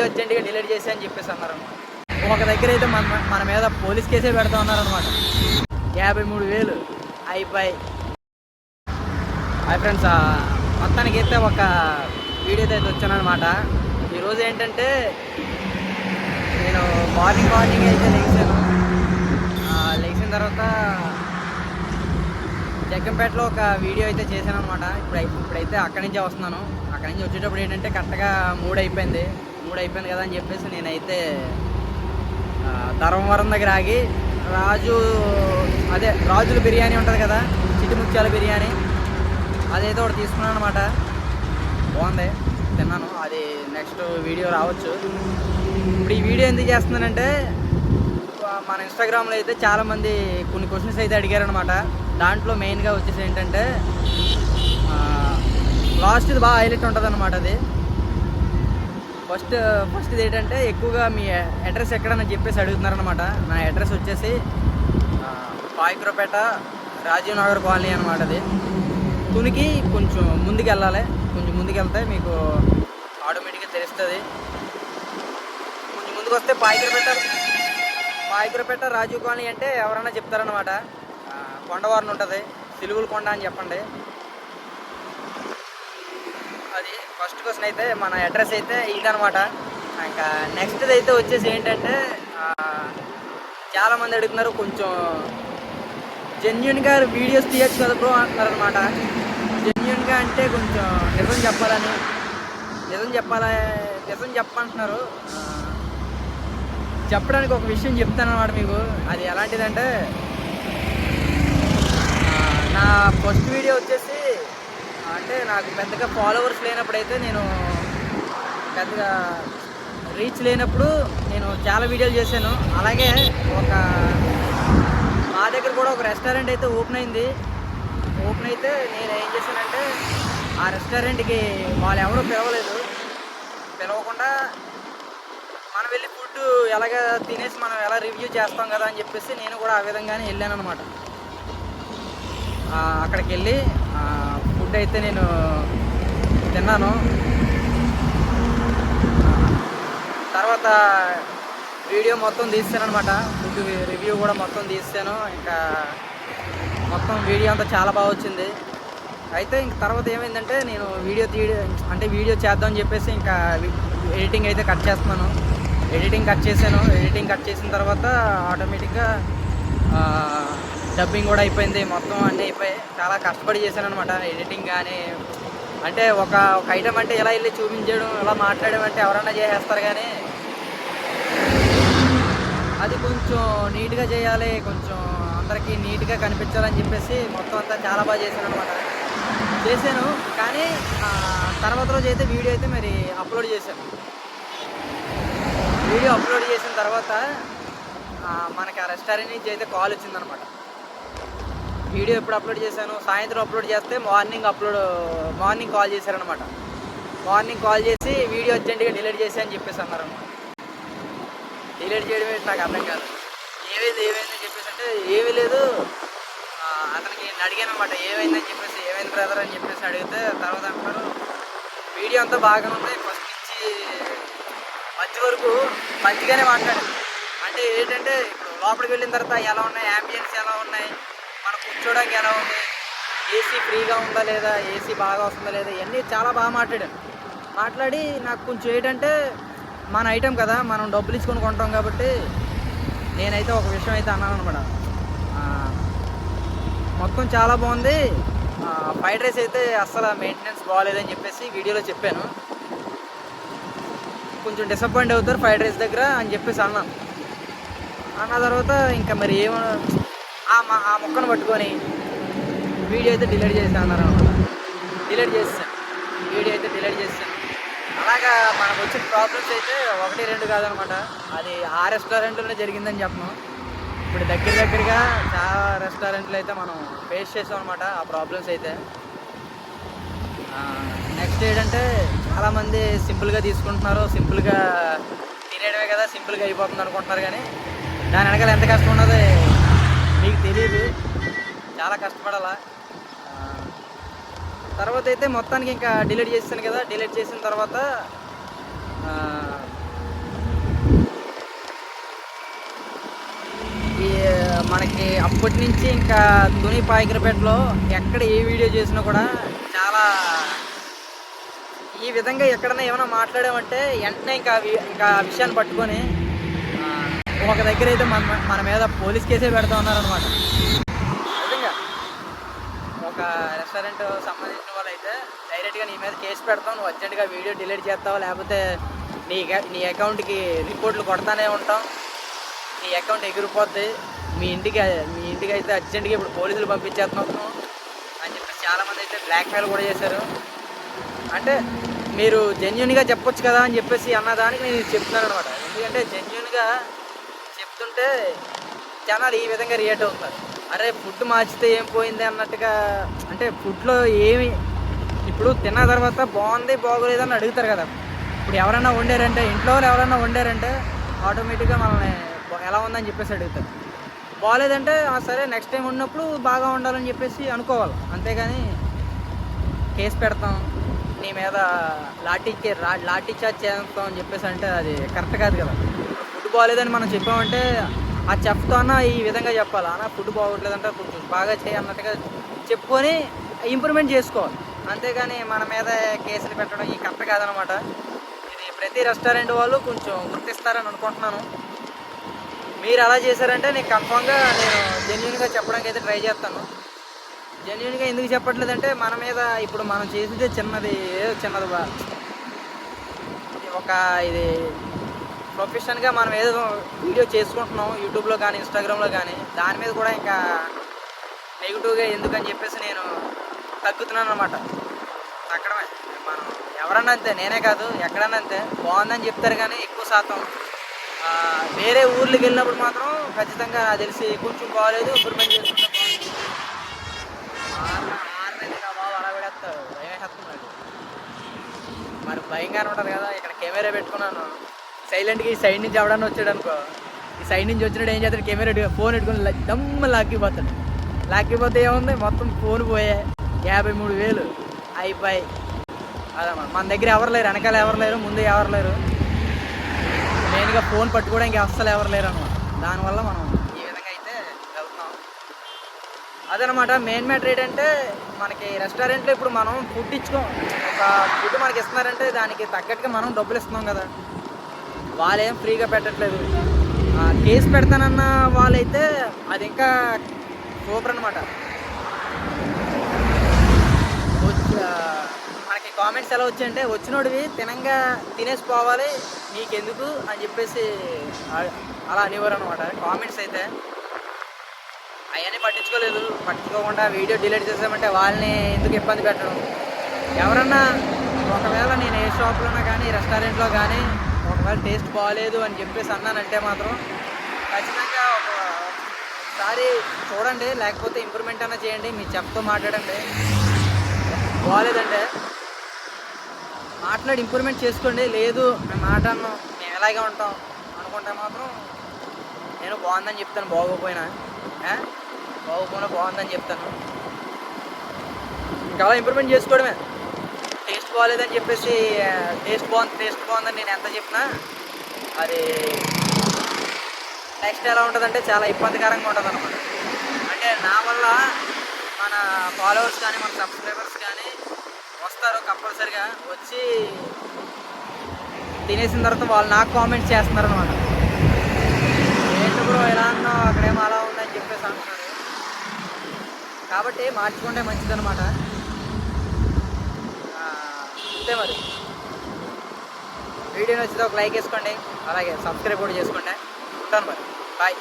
Video అర్జెంట్గా delete చేసి అని చెప్పేసి అన్నారు అనమాట. ఒక దగ్గర అయితే మన మీద పోలీస్ కేసే పెడతా ఉన్నారనమాట. 53,000 అయిపోయి. హాయ్ ఫ్రెండ్స్, మొత్తానికి అయితే ఒక వీడియోతో అయితే వచ్చానమాట. ఈరోజు ఏంటంటే నేను మార్నింగ్ అయితే లేచిన తర్వాత జగ్గంపేటలో ఒక వీడియో అయితే చేశాను అనమాట. ఇప్పుడైతే అక్కడి నుంచే వస్తున్నాను. అక్కడి నుంచి వచ్చేటప్పుడు ఏంటంటే కరెక్ట్గా 3 అయిపోయింది కదా అని చెప్పేసి నేనైతే ధర్మవరం దగ్గర ఆగి రాజుల బిర్యానీ ఉంటుంది కదా, చిట్టి ముత్యాల బిర్యానీ, అదైతే ఒకటి తీసుకున్నాను అనమాట. బాగుంది, తిన్నాను. అది నెక్స్ట్ వీడియో రావచ్చు. ఇప్పుడు ఈ వీడియో ఎందుకు చేస్తున్నానంటే మన ఇన్స్టాగ్రామ్లో అయితే చాలామంది కొన్ని క్వశ్చన్స్ అయితే అడిగారనమాట. దాంట్లో మెయిన్గా వచ్చేసి ఏంటంటే లాస్ట్ది బాగా హైలైట్ ఉంటుంది అనమాట. అది ఫస్ట్ది ఏంటంటే ఎక్కువగా మీ అడ్రస్ ఎక్కడని చెప్పేసి అడుగుతున్నారనమాట. నా అడ్రస్ వచ్చేసి పాయకురపేట రాజీవ్ నగర్ కాలనీ అనమాట. అది తునికి కొంచెం ముందుకు వెళ్ళాలి. కొంచెం ముందుకు వెళ్తే మీకు ఆటోమేటిక్గా తెలుస్తుంది. కొంచెం ముందుకు వస్తే పాయకురపేట రాజీవ్ కాలనీ అంటే ఎవరైనా చెప్తారనమాట. కొండవారిని ఉంటుంది, సిలువుల కొండ అని చెప్పండి. అది ఫస్ట్ క్వశ్చన్. అయితే మన అడ్రస్ అయితే ఇదనమాట. ఇంకా నెక్స్ట్ది అయితే వచ్చేసి ఏంటంటే చాలామంది అడుగుతున్నారు, కొంచెం జెన్యున్గా వీడియోస్ తీయచ్చు కదా బ్రో అంటున్నారనమాట. జెన్యున్గా అంటే కొంచెం నిజం చెప్పమంటున్నారు. చెప్పడానికి ఒక విషయం చెప్తానమాట మీకు. అది ఎలాంటిదంటే నా ఫస్ట్ వీడియో వచ్చేసి అంటే నాకు పెద్దగా ఫాలోవర్స్ లేనప్పుడైతే, నేను పెద్దగా రీచ్ లేనప్పుడు నేను చాలా వీడియోలు చేశాను. అలాగే మా దగ్గర కూడా ఒక రెస్టారెంట్ అయితే ఓపెన్ అయితే నేను ఏం చేశానంటే ఆ రెస్టారెంట్కి వాళ్ళు ఎవరూ పిలవకుండా మనం వెళ్ళి ఫుడ్ ఎలాగ తినేసి మనం ఎలా రివ్యూ చేస్తాం కదా అని చెప్పేసి నేను కూడా ఆ విధంగానే వెళ్ళాను అనమాట. అక్కడికి వెళ్ళి ఫుడ్ అయితే నేను తిన్నాను. తర్వాత వీడియో మొత్తం తీసాను అనమాట. ఫుడ్ రివ్యూ కూడా మొత్తం తీసాను. ఇంకా మొత్తం వీడియో అంతా చాలా బాగా వచ్చింది. అయితే ఇంక తర్వాత ఏమైందంటే నేను వీడియో చేద్దామని చెప్పేసి ఇంకా ఎడిటింగ్ అయితే కట్ చేస్తున్నాను. ఎడిటింగ్ కట్ చేసిన తర్వాత ఆటోమేటిక్గా డబ్బింగ్ కూడా అయిపోయింది. మొత్తం అన్నీ అయిపోయి చాలా కష్టపడి చేశాను అనమాట. ఎడిటింగ్ కానీ అంటే ఒక ఐటమ్ అంటే ఎలా వెళ్ళి చూపించడం, ఎలా మాట్లాడడం అంటే ఎవరన్నా చేసేస్తారు, కానీ అది కొంచెం నీట్గా చేయాలి, కొంచెం అందరికీ నీట్గా కనిపించాలని చెప్పేసి మొత్తం అంతా చాలా బాగా చేశాను కానీ తర్వాత రోజు అయితే వీడియో అయితే మరి అప్లోడ్ చేశాను. వీడియో అప్లోడ్ చేసిన తర్వాత మనకి ఆ రెస్టారెంట్ నుంచి అయితే కాల్ వచ్చిందనమాట. వీడియో ఎప్పుడు అప్లోడ్ చేశాను, సాయంత్రం అప్లోడ్ చేస్తే మార్నింగ్ కాల్ చేశారనమాట. మార్నింగ్ కాల్ చేసి వీడియో అర్జెంట్గా డిలీట్ చేసి అని చెప్పేసి అన్నారనమాట. డిలీట్ చేయడం నాకు అర్థం కాదు. ఏమైంది చెప్పేసి అంటే ఏమీ లేదు, అతనికి అడిగాను అనమాట. ఏమైందని చెప్పేసి, ఏమైంది బ్రదర్ అని చెప్పేసి అడిగితే తర్వాత అంటారు వీడియో అంతా బాగానే ఉంది, ఫస్ట్ నుంచి మధ్య వరకు మంచిగానే మాట్లాడారు. అంటే ఏంటంటే ఇప్పుడు లోపలికి వెళ్ళిన తర్వాత ఎలా ఉన్నాయి, యాంబియన్స్ ఎలా ఉన్నాయి, మనం కూర్చోడానికి ఎలా ఉంది, ఏసీ ఫ్రీగా ఉందా లేదా, ఏసీ బాగా వస్తుందా లేదా, ఇవన్నీ చాలా బాగా మాట్లాడి నాకు కొంచెం ఏంటంటే మన ఐటెం కదా, మనం డబ్బులు ఇచ్చుకొని కొంటాం కాబట్టి నేనైతే ఒక విషయం అయితే అన్నాను అనమాట. మొత్తం చాలా బాగుంది, ఫ్రైడ్ రైస్ అయితే అస్సలు మెయింటెనెన్స్ బాగాలేదని చెప్పేసి వీడియోలో చెప్పాను. కొంచెం డిసప్పాయింట్ అవుతారు ఫ్రైడ్ రైస్ దగ్గర అని చెప్పేసి అన్న తర్వాత ఇంకా మరి ఆ మొక్కను పట్టుకొని వీడియో అయితే డిలీట్ చేసి అన్నారు అనమాట. వీడియో అయితే డిలీట్ చేశాను. అలాగా మనకు వచ్చిన ప్రాబ్లమ్స్ అయితే 1-2 కాదనమాట. అది ఆ రెస్టారెంట్లోనే జరిగిందని చెప్పను. ఇప్పుడు దగ్గరగా చాలా రెస్టారెంట్లు అయితే మనం ఫేస్ చేసాం అనమాట ఆ ప్రాబ్లమ్స్ అయితే. నెక్స్ట్ ఏంటంటే చాలామంది సింపుల్గా తీసుకుంటున్నారు, సింపుల్గా తినేయడమే కదా, సింపుల్గా అయిపోతుంది అనుకుంటున్నారు, కానీ దాని వెనకాల ఎంత కష్టం ఉన్నదో మీకు తెలియదు. చాలా కష్టపడాలా. తర్వాత అయితే మొత్తానికి ఇంకా డిలీట్ చేసాను కదా. డిలీట్ చేసిన తర్వాత మనకి అప్పటి నుంచి ఇంకా తుని పాయకరపేటలో ఎక్కడ ఏ వీడియో చేసినా కూడా చాలా ఈ విధంగా ఎక్కడన్నా ఏమైనా మాట్లాడామంటే వెంటనే ఇంకా ఆ విషయాన్ని పట్టుకొని ఒక దగ్గర అయితే మన మీద పోలీస్ కేసే పెడతా ఉన్నారనమాట. నిజంగా ఒక రెస్టారెంట్ సంబంధించిన వాళ్ళు అయితే డైరెక్ట్గా నీ మీద కేసు పెడతాం, నువ్వు అర్జెంటుగా వీడియో డిలీట్ చేస్తావు, లేకపోతే నీ అకౌంట్కి రిపోర్ట్లు కొడతానే ఉంటాం, నీ అకౌంట్ ఎగిరిపోద్ది, మీ ఇంటికి అయితే అర్జెంటుగా ఇప్పుడు పోలీసులు పంపించేస్తున్నాం అని చెప్పేసి చాలామంది అయితే బ్లాక్మెయిల్ కూడా చేశారు. అంటే మీరు జెన్యున్గా చెప్పొచ్చు కదా అని చెప్పేసి అన్నదానికి నేను చెప్తున్నాను అనమాట. ఎందుకంటే జెన్యున్గా చెప్తుంటే జనాలు ఈ విధంగా రియాక్ట్ అవుతున్నారు. అరే ఫుడ్ మార్చితే ఏం పోయింది అన్నట్టుగా. అంటే ఫుడ్లో ఏమి ఇప్పుడు తిన్న తర్వాత బాగుంది బాగోలేదు అని అడుగుతారు కదా. ఇప్పుడు ఎవరైనా వండారంటే, ఇంట్లో ఎవరైనా వండారంటే ఆటోమేటిక్గా మనల్ని ఎలా ఉందని చెప్పేసి అడుగుతారు. బాగాలేదంటే సరే నెక్స్ట్ టైం ఉన్నప్పుడు బాగా ఉండాలని చెప్పేసి అనుకోవాలి. అంతేగాని కేసు పెడతాం, నీ మీద లాఠీ చార్జ్ చేస్తాం అని చెప్పేసి అంటే అది కరెక్ట్ కాదు కదా. ఫుడ్ బాగాలేదని మనం చెప్పామంటే ఆ చెఫ్తో అన్న ఈ విధంగా చెప్పాలి, అన్న ఫుడ్ బాగోట్లేదంటే కొంచెం బాగా చేయన్నట్టుగా చెప్పుకొని ఇంప్రూవ్మెంట్ చేసుకోవాలి. అంతేగాని మన మీద కేసులు పెట్టడం ఈ కరెక్ట్ కాదనమాట. ఇది ప్రతి రెస్టారెంట్ వాళ్ళు కొంచెం గుర్తిస్తారని అనుకుంటున్నాను. మీరు అలా చేశారంటే నేను కన్ఫామ్గా జెన్యున్గా చెప్పడానికి అయితే ట్రై చేస్తాను. జెన్యున్గా ఎందుకు చెప్పట్లేదంటే మన మీద ఇప్పుడు మనం చేసిందే చిన్నది ఇది ప్రొఫెషన్గా మనం ఏదో వీడియో చేసుకుంటున్నాం యూట్యూబ్లో కానీ ఇన్స్టాగ్రామ్లో కానీ, దాని మీద కూడా ఇంకా నెగిటివ్గా ఎందుకని చెప్పేసి నేను తగ్గుతున్నాను అనమాట. తగ్గడమే. మనం ఎవరన్నా అంతే, నేనే కాదు ఎక్కడన్నా అంతే, బాగుందని చెప్తారు కానీ ఎక్కువ శాతం వేరే ఊర్లకు వెళ్ళినప్పుడు మాత్రం ఖచ్చితంగా నాకు తెలిసి కొంచెం బాగాలేదు ఇంప్రూవ్మెంట్ చేసుకుంటే బాగుంది బాబు అలా పెడేస్తాడు, భయమేస్తున్నాడు. మరి భయంగానే ఉంటుంది కదా. ఇక్కడ కెమెరా పెట్టుకున్నాను సైలెంట్గా, ఈ సైడ్ నుంచి ఎవడన్నా వచ్చాడు అనుకో, ఈ సైడ్ నుంచి వచ్చినాడు ఏం చేస్తాడు, కెమెరా ఫోన్ పెట్టుకుని దమ్మ లాక్కిపోతే ఏముంది, మొత్తం ఫోన్ పోయే 53,000 అయిపోయి. అదమ్మా మన దగ్గర ఎవరు లేరు, వెనకాల ఎవరు లేరు, ముందు ఎవరు లేరు, మెయిన్గా ఫోన్ పట్టుకోవడానికి అస్సలు ఎవరు లేరు అనమాట. దానివల్ల మనం ఈ విధంగా అయితే వెళ్తున్నాం. అదనమాట మెయిన్ మ్యాటర్. ఏంటంటే మనకి రెస్టారెంట్లో ఇప్పుడు మనం ఫుడ్ ఒక ఫుడ్ మనకి ఇస్తున్నారంటే దానికి తగ్గట్టుగా మనం డబ్బులు ఇస్తున్నాం కదా. వాళ్ళేం ఫ్రీగా పెట్టట్లేదు. కేసు పెడతానన్న వాళ్ళైతే అది ఇంకా సూపర్ అనమాట. మనకి కామెంట్స్ ఎలా వచ్చాయంటే, వచ్చినోడివి తినంగా తినేసిపోవాలి నీకెందుకు అని చెప్పేసి అలా అనేవారు అనమాట కామెంట్స్ అయితే. అవన్నీ పట్టించుకోకుండా వీడియో డిలీట్ చేసామంటే వాళ్ళని ఎందుకు ఇబ్బంది పెట్టడం. ఎవరన్నా ఒకవేళ నేను ఏ షాప్లోనా కానీ రెస్టారెంట్లో కానీ ఒకవేళ టేస్ట్ బాగాలేదు అని చెప్పేసి అన్నానంటే మాత్రం ఖచ్చితంగా ఒకసారి చూడండి, లేకపోతే ఇంప్రూవ్మెంట్ అన్నా చేయండి, మీ చెఫ్తో మాట్లాడండి. బాగాలేదంటే మాట్లాడి ఇంప్రూవ్మెంట్ చేసుకోండి. లేదు మేము మాట్లాడను, మేము ఎలాగే ఉంటాం అనుకుంటే మాత్రం నేను బాగుందని చెప్తాను. బాగోపోయినా బాగుందని చెప్తాను. ఇంకా అలా ఇంప్రూవ్మెంట్ చేసుకోవడమే. టేస్ట్ బాగాలేదని చెప్పేసి టేస్ట్ బాగుందని నేను ఎంత చెప్పినా అది నెక్స్ట్ ఎలా ఉంటుందంటే చాలా ఇబ్బందికరంగా ఉంటుంది అనమాట. అంటే నా వల్ల మన ఫాలోవర్స్ కానీ మన సబ్స్క్రైబర్స్ కానీ వస్తారు, కంపల్సరిగా వచ్చి తినేసిన తర్వాత వాళ్ళు నాకు కామెంట్ చేస్తున్నారు అనమాట. ఏంటి బ్రో ఎలా అన్నావు, అక్కడేమో అలా ఉందని చెప్పేసి అంటున్నారు. కాబట్టి మార్చుకుంటే మంచిదన్నమాట. అంతే మరి. వీడియో నచ్చితే ఒక లైక్ వేసుకోండి, అలాగే సబ్స్క్రైబ్ కూడా చేసుకోండి. ఉంటాను మరి, బాయ్.